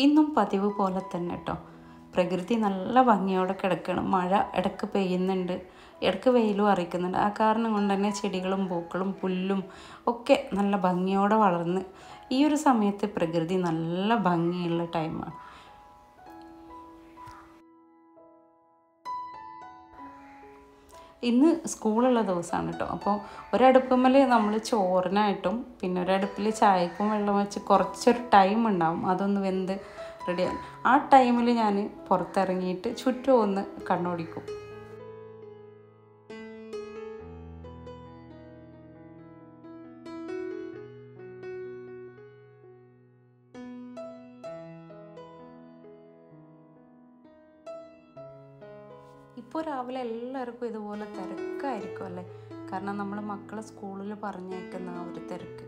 ഇന്നും പതിവ് പോലെ തന്നെ കേട്ടോ. പ്രകൃതി നല്ല ഭംഗിയോടെ കിടക്കണം. മഴ ഇടയ്ക്ക് പെയ്യുന്നുണ്ട്, ഇടയ്ക്ക് വെയിലും അറിയിക്കുന്നുണ്ട്. ആ കാരണം കൊണ്ട് തന്നെ ചെടികളും പൂക്കളും പുല്ലും ഒക്കെ നല്ല ഭംഗിയോടെ വളർന്ന് ഈ ഒരു സമയത്ത് പ്രകൃതി നല്ല ഭംഗിയുള്ള ടൈമാണ്. ഇന്ന് സ്കൂളുള്ള ദിവസമാണ് കേട്ടോ. അപ്പോൾ ഒരടുപ്പമ്മൽ നമ്മൾ ചോറിനായിട്ടും പിന്നെ ഒരടുപ്പിൽ ചായക്കും വെള്ളം വെച്ച് കുറച്ചൊരു ടൈം ഉണ്ടാവും അതൊന്ന് വെന്ത് റെഡിയാകും. ആ ടൈമിൽ ഞാൻ പുറത്തിറങ്ങിയിട്ട് ചുറ്റും ഒന്ന് കണ്ണോടിക്കും. ഇപ്പോൾ രാവിലെ എല്ലാവർക്കും ഇതുപോലെ തിരക്കായിരിക്കും അല്ലേ? കാരണം നമ്മൾ മക്കളെ സ്കൂളിൽ പറഞ്ഞേക്കുന്ന ആ ഒരു തിരക്ക്.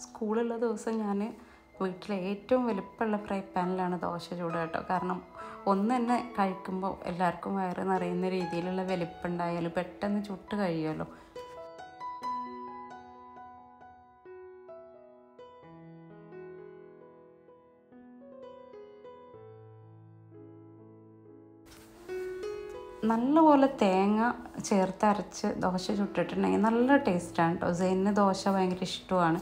സ്കൂളുള്ള ദിവസം ഞാൻ വീട്ടിലെ ഏറ്റവും വലിപ്പമുള്ള ഫ്രൈ പാനിലാണ് ദോശ ചൂടുക കേട്ടോ. കാരണം ഒന്ന് തന്നെ കഴിക്കുമ്പോൾ എല്ലാവർക്കും വയറ് നിറയുന്ന രീതിയിലുള്ള വലിപ്പമുണ്ടായാലും പെട്ടെന്ന് ചുട്ട് കഴിയുമല്ലോ. നല്ലപോലെ തേങ്ങ ചേർത്തരച്ച് ദോശ ചുട്ടിട്ടുണ്ടെങ്കിൽ നല്ല ടേസ്റ്റാണ് കേട്ടോ. സെയിന് ദോശ ഭയങ്കര ഇഷ്ടമാണ്.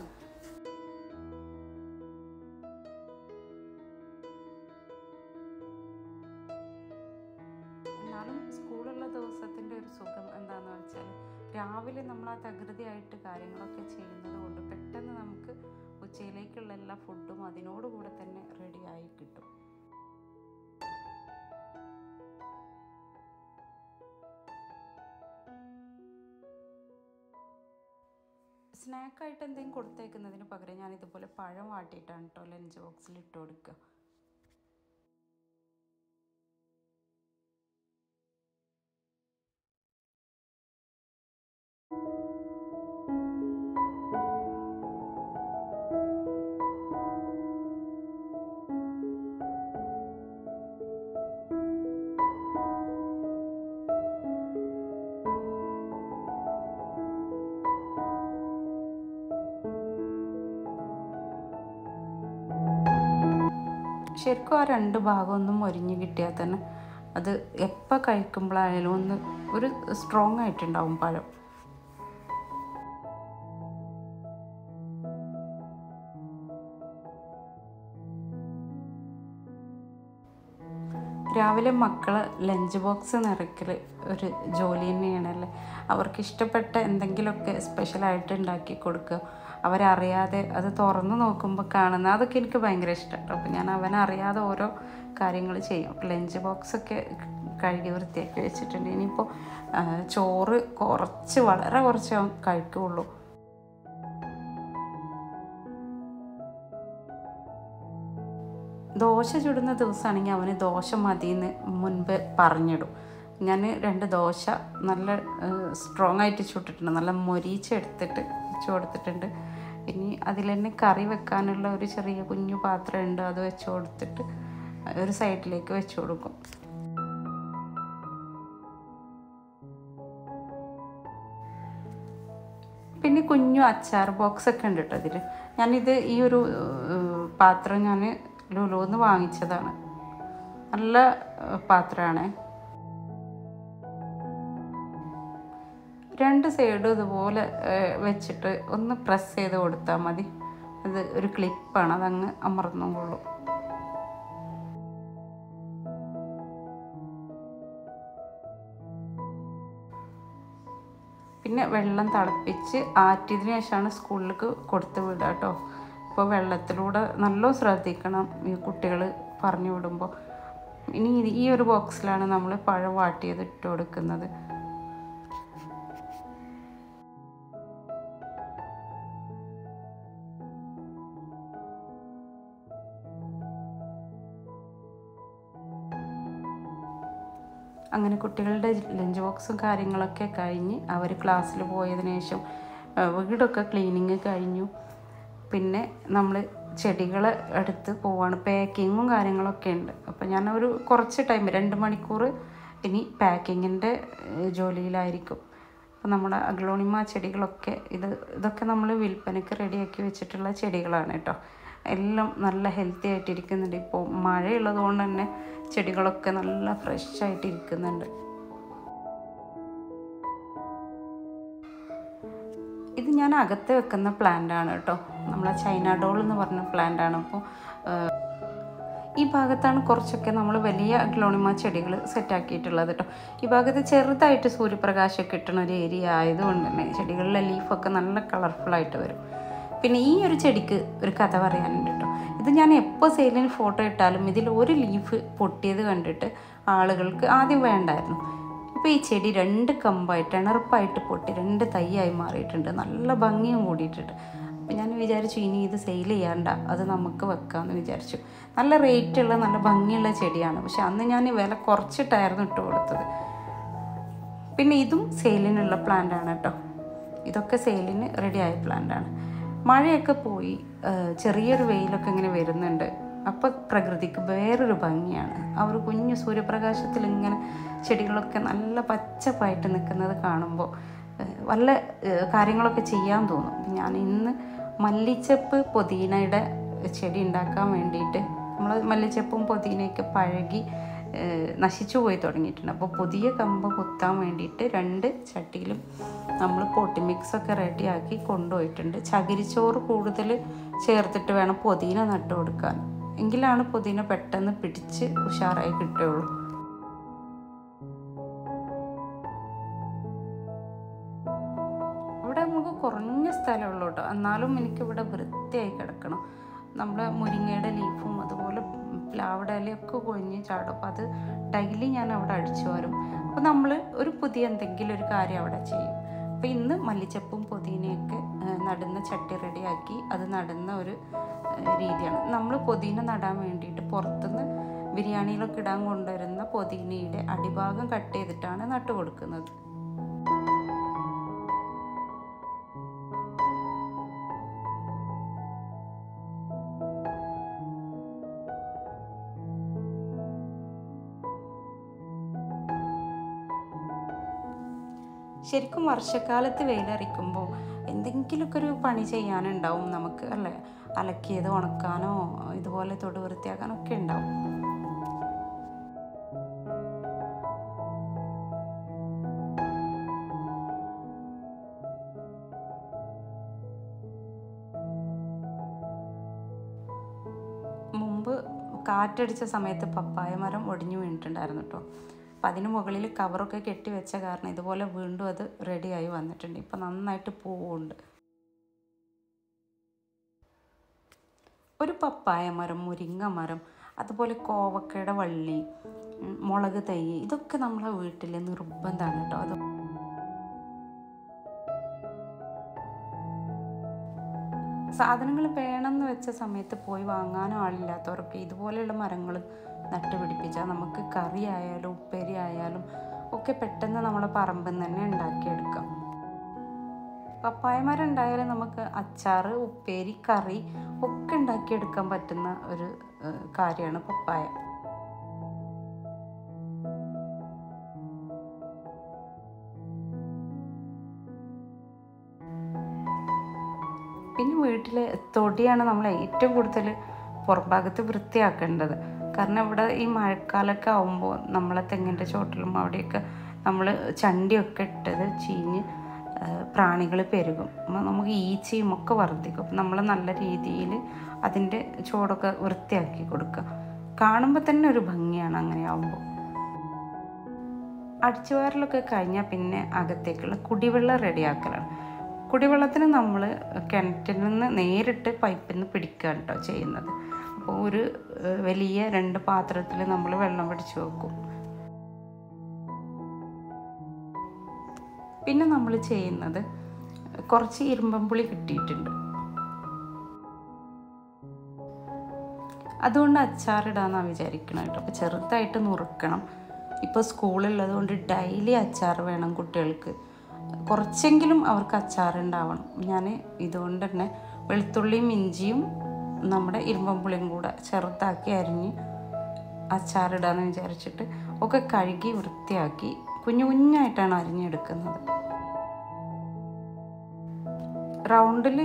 എന്നാലും സ്കൂളുള്ള ദിവസത്തിൻ്റെ ഒരു സുഖം എന്താണെന്ന് വെച്ചാൽ രാവിലെ നമ്മൾ ആ തകൃതിയായിട്ട് കാര്യങ്ങളൊക്കെ ചെയ്യുന്നത് കൊണ്ട് പെട്ടെന്ന് നമുക്ക് ഉച്ചയിലേക്കുള്ള എല്ലാ ഫുഡും അതിനോടുകൂടെ തന്നെ റെഡിയായി കിട്ടും. സ്നാക്കായിട്ട് എന്തെങ്കിലും കൊടുത്തേക്കുന്നതിന് പകരം ഞാനിതുപോലെ പഴം വാട്ടിയിട്ടാണ് കേട്ടോ ലഞ്ച് ബോക്സിൽ ഇട്ട് കൊടുക്കുക. ശരിക്കും ആ രണ്ട് ഭാഗം ഒന്നും മൊരിഞ്ഞ് കിട്ടിയാൽ തന്നെ അത് എപ്പോൾ കഴിക്കുമ്പോഴായാലും ഒന്ന് ഒരു സ്ട്രോങ് ആയിട്ടുണ്ടാവും പഴം. രാവിലെ മക്കളെ ലഞ്ച് ബോക്സ് നിറയ്ക്കൽ ഒരു ജോലി തന്നെയാണല്ലേ. അവർക്ക് ഇഷ്ടപ്പെട്ട എന്തെങ്കിലുമൊക്കെ സ്പെഷ്യലായിട്ട് ഉണ്ടാക്കി കൊടുക്കുക. അവരറിയാതെ അത് തുറന്ന് നോക്കുമ്പോൾ കാണുന്ന അതൊക്കെ എനിക്ക് ഭയങ്കര ഇഷ്ടമാണ്. അപ്പോൾ ഞാൻ അവനറിയാതെ ഓരോ കാര്യങ്ങൾ ചെയ്യും. ലഞ്ച് ബോക്സൊക്കെ കഴുകി വൃത്തിയാക്കി വെച്ചിട്ടുണ്ട്. ഇനിയിപ്പോൾ ചോറ് വളരെ കുറച്ച് കഴിക്കുകയുള്ളൂ. ദോശ ചുടുന്ന ദിവസമാണെങ്കിൽ അവന് ദോശ മതിയെന്ന് മുൻപ് പറഞ്ഞിടും. ഞാൻ 2 ദോശ നല്ല സ്ട്രോങ് ആയിട്ട് ചുട്ടിട്ടുണ്ട്, നല്ല മൊരിച്ചെടുത്തിട്ട് വെച്ച് കൊടുത്തിട്ടുണ്ട്. ഇനി അതിൽ തന്നെ കറി വെക്കാനുള്ള ഒരു ചെറിയ കുഞ്ഞു പാത്രമുണ്ട്, അത് വെച്ച് കൊടുത്തിട്ട് ഒരു സൈഡിലേക്ക് വെച്ച് കൊടുക്കും. പിന്നെ കുഞ്ഞു അച്ചാർ ബോക്സൊക്കെ ഉണ്ട് കേട്ടോ അതിൽ. ഞാനിത് ഈ ഒരു പാത്രം ഞാൻ ലുലുന്ന് വാങ്ങിച്ചതാണ്. നല്ല പാത്രമാണ്. 2 സൈഡും ഇതുപോലെ വെച്ചിട്ട് ഒന്ന് പ്രസ് ചെയ്ത് കൊടുത്താൽ മതി. അത് ഒരു ക്ലിപ്പാണ്, അതങ്ങ് അമർന്നോളൂ. പിന്നെ വെള്ളം തിളപ്പിച്ച് ആറ്റിയതിന് ശേഷമാണ് സ്കൂളിലേക്ക് കൊടുത്ത് വിടുക കേട്ടോ. ഇപ്പോൾ വെള്ളത്തിലൂടെ നല്ല ശ്രദ്ധിക്കണം ഈ കുട്ടികൾ പറഞ്ഞു വിടുമ്പോൾ. ഇനി ഈ ഒരു ബോക്സിലാണ് നമ്മൾ പഴം വാട്ടിയത് ഇട്ട് കൊടുക്കുന്നത്. അങ്ങനെ കുട്ടികളുടെ ലഞ്ച് ബോക്സും കാര്യങ്ങളൊക്കെ കഴിഞ്ഞ് അവർ ക്ലാസ്സിൽ പോയതിനു ശേഷം വീടൊക്കെ ക്ലീനിങ് കഴിഞ്ഞു. പിന്നെ നമ്മൾ ചെടികൾ എടുത്ത് പോവാണ്. പാക്കിങ്ങും കാര്യങ്ങളൊക്കെ ഉണ്ട്. അപ്പോൾ ഞാൻ ഒരു കുറച്ച് ടൈം 2 മണിക്കൂർ ഇനി പാക്കിങ്ങിൻ്റെ ജോലിയിലായിരിക്കും. അപ്പോൾ നമ്മുടെ അഗ്ലോണിമ ചെടികളൊക്കെ ഇതൊക്കെ നമ്മൾ വിൽപ്പനയ്ക്ക് റെഡിയാക്കി വെച്ചിട്ടുള്ള ചെടികളാണ് കേട്ടോ. എല്ലാം നല്ല ഹെൽത്തി ആയിട്ടിരിക്കുന്നുണ്ട്. ഇപ്പോൾ മഴയുള്ളത് കൊണ്ട് തന്നെ ചെടികളൊക്കെ നല്ല ഫ്രഷ് ആയിട്ടിരിക്കുന്നുണ്ട്. ഇത് ഞാൻ അകത്ത് വെക്കുന്ന പ്ലാന്റാണ് കേട്ടോ. നമ്മളെ ചൈന ഡോൾ എന്ന് പറഞ്ഞ പ്ലാന്റാണ്. അപ്പോൾ ഈ ഭാഗത്താണ് കുറച്ചൊക്കെ നമ്മൾ വലിയ അഗ്ലോണിമ ചെടികൾ സെറ്റാക്കിയിട്ടുള്ളത് കേട്ടോ. ഈ ഭാഗത്ത് ചെറുതായിട്ട് സൂര്യപ്രകാശം കിട്ടുന്ന ഒരു ഏരിയ ആയതുകൊണ്ട് തന്നെ ചെടികളിലെ ലീഫൊക്കെ നല്ല കളർഫുള്ളായിട്ട് വരും. പിന്നെ ഈ ഒരു ചെടിക്ക് ഒരു കഥ പറയാനുണ്ട് കേട്ടോ. ഇത് ഞാൻ എപ്പോൾ സെയിലിന് ഫോട്ടോ ഇട്ടാലും ഇതിൽ ഒരു ലീഫ് പൊട്ടിയത് കണ്ടിട്ട് ആളുകൾക്ക് ആദ്യം വേണ്ടായിരുന്നു. ഇപ്പോൾ ഈ ചെടി 2 കമ്പായിട്ട് എണർപ്പായിട്ട് പൊട്ടി 2 തൈയായി മാറിയിട്ടുണ്ട്. നല്ല ഭംഗിയും കൂടിയിട്ടുണ്ട്. അപ്പോൾ ഞാൻ വിചാരിച്ചു ഇനി ഇത് സെയിൽ ചെയ്യണ്ട, അത് നമുക്ക് വെക്കാമെന്ന് വിചാരിച്ചു. നല്ല റേറ്റുള്ള നല്ല ഭംഗിയുള്ള ചെടിയാണ്. പക്ഷെ അന്ന് ഞാൻ വില കുറച്ചിട്ടായിരുന്നു ഇട്ട് കൊടുത്തത്. പിന്നെ ഇതും സെയിലിനുള്ള പ്ലാന്റാണ് കേട്ടോ. ഇതൊക്കെ സെയിലിന് റെഡിയായ പ്ലാന്റാണ്. മഴയൊക്കെ പോയി ചെറിയൊരു വെയിലൊക്കെ ഇങ്ങനെ വരുന്നുണ്ട്. അപ്പോൾ പ്രകൃതിക്ക് വേറൊരു ഭംഗിയാണ്. ആ ഒരു കുഞ്ഞു സൂര്യപ്രകാശത്തിൽ ഇങ്ങനെ ചെടികളൊക്കെ നല്ല പച്ചപ്പായിട്ട് നിൽക്കുന്നത് കാണുമ്പോൾ വല്ല കാര്യങ്ങളൊക്കെ ചെയ്യാൻ തോന്നും. ഞാൻ ഇന്ന് മല്ലിച്ചപ്പ് പുതിനയുടെ ചെടി ഉണ്ടാക്കാൻ വേണ്ടിയിട്ട് നമ്മൾ മല്ലിച്ചപ്പും പുതിനയൊക്കെ പഴകി നശിച്ചു പോയി തുടങ്ങിയിട്ടുണ്ട്. അപ്പോൾ പുതിയ കമ്പ് കുത്താൻ വേണ്ടിയിട്ട് 2 ചട്ടിയിലും നമ്മൾ പോട്ടി മിക്സൊക്കെ റെഡിയാക്കി കൊണ്ടുപോയിട്ടുണ്ട്. ചകിരിച്ചോറ് കൂടുതൽ ചേർത്തിട്ട് വേണം പുതിന നട്ടു കൊടുക്കാൻ. എങ്കിലാണ് പുതിന പെട്ടെന്ന് പിടിച്ച് ഉഷാറായി കിട്ടുകയുള്ളൂ. ഇവിടെ നമുക്ക് കുറഞ്ഞ സ്ഥലമുള്ളൂ കേട്ടോ. എന്നാലും എനിക്കിവിടെ വൃത്തിയായി കിടക്കണം. നമ്മുടെ മുരിങ്ങയുടെ ലീഫും അതുപോലെ പ്ലാവിടെ ഇലയൊക്കെ കൊഴിഞ്ഞ് ചാടും. അപ്പോൾ അത് ഡെയിലി ഞാൻ അവിടെ അടിച്ചു വരും. അപ്പോൾ നമ്മൾ ഒരു പുതിയ എന്തെങ്കിലും ഒരു കാര്യം അവിടെ ചെയ്യും. അപ്പോൾ ഇന്ന് മല്ലിച്ചപ്പും പുതിനയൊക്കെ നടുന്ന ചട്ടി റെഡിയാക്കി അത് നടുന്ന ഒരു രീതിയാണ്. നമ്മൾ പുതിന നടാൻ വേണ്ടിയിട്ട് പുറത്തുനിന്ന് ബിരിയാണിയിലൊക്കെ ഇടാൻ കൊണ്ടുവരുന്ന പുതിനയുടെ അടിഭാഗം കട്ട് ചെയ്തിട്ടാണ് നട്ടു കൊടുക്കുന്നത്. ശരിക്കും വർഷക്കാലത്ത് വെയിലറിക്കുമ്പോൾ എന്തെങ്കിലുമൊക്കെ ഒരു പണി ചെയ്യാനുണ്ടാവും നമുക്ക്, അല്ലേ? അലക്കിയത് ഉണക്കാനോ ഇതുപോലെ തൊട് വൃത്തിയാക്കാനോ ഒക്കെ ഉണ്ടാവും. മുമ്പ് കാറ്റടിച്ച സമയത്ത് പപ്പായ മരം ഒടിഞ്ഞു വീണിട്ടുണ്ടായിരുന്നു കേട്ടോ. അപ്പം അതിന് മുകളിൽ കവറൊക്കെ കെട്ടി വെച്ച കാരണം ഇതുപോലെ വീണ്ടും അത് റെഡിയായി വന്നിട്ടുണ്ട്. ഇപ്പം നന്നായിട്ട് പൂവുണ്ട്. ഒരു പപ്പായ മരം, മുരിങ്ങ മരം, അതുപോലെ കോവക്കയുടെ വള്ളി, മുളക് തൈ, ഇതൊക്കെ നമ്മളെ വീട്ടിൽ നിർബന്ധമാണ് കേട്ടോ. അത് സാധനങ്ങൾ വേണമെന്ന് വെച്ച സമയത്ത് പോയി വാങ്ങാനും ആളില്ലാത്തവരൊക്കെ ഇതുപോലെയുള്ള മരങ്ങൾ നട്ടുപിടിപ്പിച്ചാൽ നമുക്ക് കറി ആയാലും ഉപ്പേരി ആയാലും ഒക്കെ പെട്ടെന്ന് നമ്മളെ പറമ്പിൽ നിന്ന് തന്നെ ഉണ്ടാക്കിയെടുക്കാം. പപ്പായ മരം ഉണ്ടായാലും നമുക്ക് അച്ചാർ, ഉപ്പേരി, കറി ഒക്കെ ഉണ്ടാക്കിയെടുക്കാൻ പറ്റുന്ന ഒരു കാര്യമാണ് പപ്പായ. പിന്നെ വീട്ടിലെ തൊടിയാണ് നമ്മൾ ഏറ്റവും കൂടുതൽ പുറംഭാഗത്ത് വൃത്തിയാക്കേണ്ടത്. കാരണം ഇവിടെ ഈ മഴക്കാലമൊക്കെ ആകുമ്പോൾ നമ്മളെ തെങ്ങിൻ്റെ ചോട്ടിലും അവിടെയൊക്കെ നമ്മൾ ചണ്ടിയൊക്കെ ഇട്ടത് ചീഞ്ഞ് പ്രാണികൾ പെരുകും. നമുക്ക് ഈച്ചയും ഒക്കെ വർദ്ധിക്കും. നമ്മൾ നല്ല രീതിയിൽ അതിൻ്റെ ചോടൊക്കെ വൃത്തിയാക്കി കൊടുക്കുക. കാണുമ്പോൾ തന്നെ ഒരു ഭംഗിയാണ് അങ്ങനെ ആകുമ്പോൾ. അടിച്ചുവാരലൊക്കെ കഴിഞ്ഞാൽ പിന്നെ അകത്തേക്കുള്ള കുടിവെള്ളം റെഡിയാക്കലാണ്. കുടിവെള്ളത്തിന് നമ്മൾ കിണറ്റിൽ നിന്ന് നേരിട്ട് പൈപ്പിൽ നിന്ന് പിടിക്കുകയാണ് കേട്ടോ ചെയ്യുന്നത്. അപ്പോൾ ഒരു വലിയ 2 പാത്രത്തിൽ നമ്മൾ വെള്ളം പിടിച്ച് വെക്കും. പിന്നെ നമ്മൾ ചെയ്യുന്നത് കുറച്ച് ഇരുമ്പമ്പുളി കിട്ടിയിട്ടുണ്ട്, അതുകൊണ്ട് അച്ചാറിടാമെന്നാണ് വിചാരിക്കണം കേട്ടോ. അപ്പോൾ ചെറുതായിട്ട് നുറുക്കണം. ഇപ്പോൾ സ്കൂളുള്ളത് കൊണ്ട് ഡെയിലി അച്ചാർ വേണം കുട്ടികൾക്ക്. കുറച്ചെങ്കിലും അവർക്ക് അച്ചാറുണ്ടാവണം. ഞാൻ ഇതുകൊണ്ട് തന്നെ വെളുത്തുള്ളിയും ഇഞ്ചിയും നമ്മുടെ ഇരുമ്പമ്പുളിയും കൂടെ ചെറുതാക്കി അരിഞ്ഞ് അച്ചാറിടാന്ന് വിചാരിച്ചിട്ട് ഒക്കെ കഴുകി വൃത്തിയാക്കി കുഞ്ഞു കുഞ്ഞായിട്ടാണ് അരിഞ്ഞെടുക്കുന്നത്. റൗണ്ടിൽ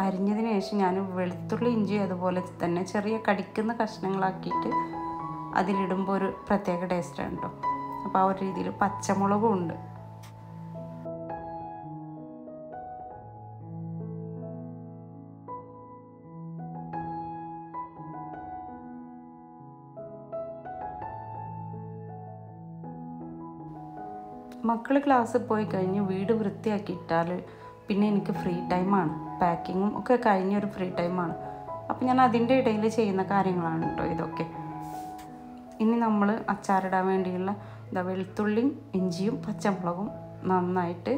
അരിഞ്ഞതിന് ശേഷം ഞാൻ വെളുത്തുള്ളി ഇഞ്ചി അതുപോലെ തന്നെ ചെറിയ കടിക്കുന്ന കഷ്ണങ്ങളാക്കിയിട്ട് അതിലിടുമ്പോൾ ഒരു പ്രത്യേക ടേസ്റ്റാണ് കേട്ടോ. അപ്പോൾ ആ ഒരു രീതിയിൽ പച്ചമുളകും ഉണ്ട്. മക്കൾ ക്ലാസ്സിൽ പോയി കഴിഞ്ഞ് വീട് വൃത്തിയാക്കിയിട്ടാൽ പിന്നെ എനിക്ക് ഫ്രീ ടൈമാണ്. പാക്കിങ്ങും ഒക്കെ കഴിഞ്ഞൊരു ഫ്രീ ടൈമാണ്. അപ്പോൾ ഞാൻ അതിൻ്റെ ഇടയിൽ ചെയ്യുന്ന കാര്യങ്ങളാണ് കേട്ടോ ഇതൊക്കെ. ഇനി നമ്മൾ അച്ചാറിടാൻ വേണ്ടിയുള്ള വെളുത്തുള്ളിയും ഇഞ്ചിയും പച്ചമുളകും നന്നായിട്ട്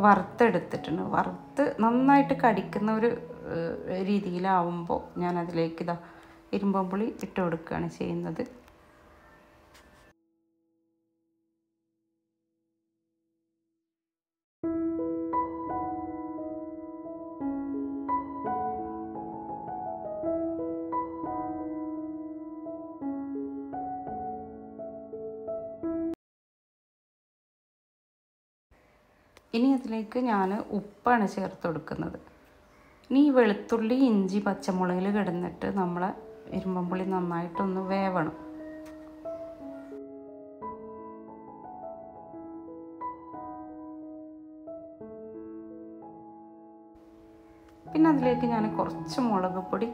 വറുത്തെടുത്തിട്ടുണ്ട്. വറുത്ത് നന്നായിട്ട് കടിക്കുന്ന ഒരു രീതിയിലാവുമ്പോൾ ഞാൻ അതിലേക്ക് ഇരുമ്പമ്പുളി ഇട്ട് കൊടുക്കുകയാണ് ചെയ്യുന്നത്. ഇനി അതിലേക്ക് ഞാൻ ഉപ്പാണ് ചേർത്ത് കൊടുക്കുന്നത്. ഇനി ഈ വെളുത്തുള്ളി ഇഞ്ചി പച്ചമുളകിൽ കിടന്നിട്ട് നമ്മളെ ഇരുമ്പമ്പുളി നന്നായിട്ടൊന്ന് വേവണം. പിന്നെ അതിലേക്ക് ഞാൻ കുറച്ച് മുളക് പൊടി,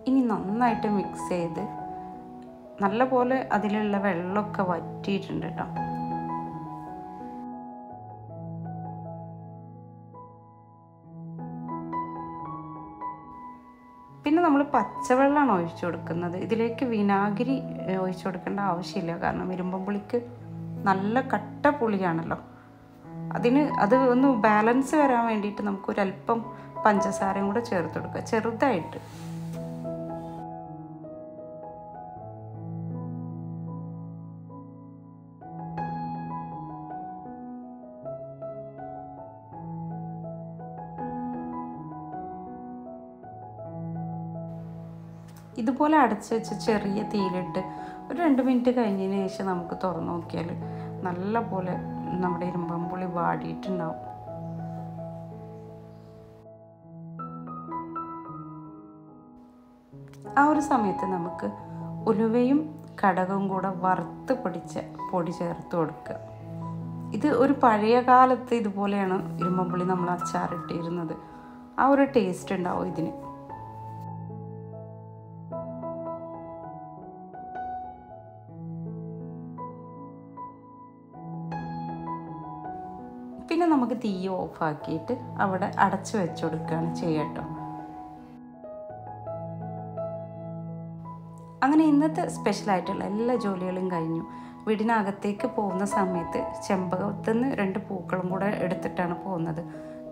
ഇനി നന്നായിട്ട് മിക്സ് ചെയ്ത് നല്ലപോലെ അതിലുള്ള വെള്ളമൊക്കെ വറ്റിയിട്ടുണ്ട് കേട്ടോ. പിന്നെ നമ്മൾ പച്ചവെള്ളമാണ് ഒഴിച്ചു കൊടുക്കുന്നത്. ഇതിലേക്ക് വിനാഗിരി ഒഴിച്ചു കൊടുക്കേണ്ട ആവശ്യമില്ല. കാരണം ഇരുമ്പമ്പുളിക്ക് നല്ല കട്ട പുളിയാണല്ലോ. അത് ഒന്ന് ബാലൻസ് വരാൻ വേണ്ടിയിട്ട് നമുക്കൊരല്പം പഞ്ചസാരയും കൂടെ ചേർത്ത് കൊടുക്കുക ചെറുതായിട്ട്. ഇതുപോലെ അടച്ച് വെച്ച് ചെറിയ തീയിലിട്ട് ഒരു 2 മിനിറ്റ് കഴിഞ്ഞതിന് ശേഷം നമുക്ക് തുറന്ന് നോക്കിയാൽ നല്ല പോലെ നമ്മുടെ ഇരുമ്പമ്പുളി വാടിയിട്ടുണ്ടാവും. ആ ഒരു സമയത്ത് നമുക്ക് ഉലുവയും കടകവും കൂടെ വറുത്ത് പൊടിച്ച പൊടി ചേർത്ത് കൊടുക്കുക. ഇത് ഒരു പഴയ കാലത്ത് ഇതുപോലെയാണ് ഇരുമ്പമ്പുളി നമ്മൾ അച്ചാറിട്ടിരുന്നത്. ആ ഒരു ടേസ്റ്റ് ഉണ്ടാവും ഇതിന്. പിന്നെ നമുക്ക് തീ ഓഫാക്കിയിട്ട് അവിടെ അടച്ചു വെച്ച് കൊടുക്കുകയാണ് ചെയ്യട്ടോ. അങ്ങനെ ഇന്നത്തെ സ്പെഷ്യലായിട്ടുള്ള എല്ലാ ജോലികളും കഴിഞ്ഞു. വീടിനകത്തേക്ക് പോകുന്ന സമയത്ത് ചെമ്പകത്തുനിന്ന് 2 പൂക്കളും കൂടെ എടുത്തിട്ടാണ് പോകുന്നത്.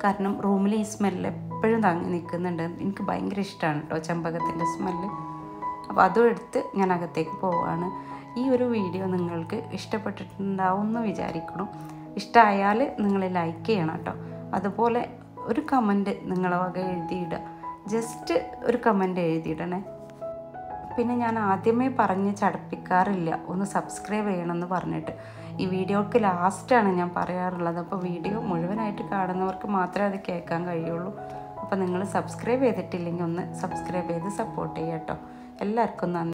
കാരണം റൂമിൽ ഈ സ്മെല്ല് എപ്പോഴും തങ്ങി നിൽക്കുന്നുണ്ട്. എനിക്ക് ഭയങ്കര ഇഷ്ടമാണ് കേട്ടോ ചെമ്പകത്തിൻ്റെ സ്മെല്ല്. അപ്പോൾ അതും എടുത്ത് ഞാൻ അകത്തേക്ക് പോവുകയാണ്. ഈ ഒരു വീഡിയോ നിങ്ങൾക്ക് ഇഷ്ടപ്പെട്ടിട്ടുണ്ടാവും എന്ന് വിചാരിക്കണം. ഇഷ്ടമായാൽ നിങ്ങൾ ലൈക്ക് ചെയ്യണം കേട്ടോ. അതുപോലെ ഒരു കമൻറ്റ് നിങ്ങളെ വക എഴുതിയിടുക. ജസ്റ്റ് ഒരു കമൻറ്റ് എഴുതിയിടണേ. പിന്നെ ഞാൻ ആദ്യമേ പറഞ്ഞ് ചടപ്പിക്കാറില്ല ഒന്ന് സബ്സ്ക്രൈബ് ചെയ്യണമെന്ന് പറഞ്ഞിട്ട്. ഈ വീഡിയോക്ക് ലാസ്റ്റാണ് ഞാൻ പറയാറുള്ളത്. അപ്പോൾ വീഡിയോ മുഴുവനായിട്ട് കാണുന്നവർക്ക് മാത്രമേ അത് കേൾക്കാൻ കഴിയുള്ളൂ. അപ്പോൾ നിങ്ങൾ സബ്സ്ക്രൈബ് ചെയ്തിട്ടില്ലെങ്കിൽ ഒന്ന് സബ്സ്ക്രൈബ് ചെയ്ത് സപ്പോർട്ട് ചെയ്യാം കേട്ടോ. എല്ലാവർക്കും നന്ദി.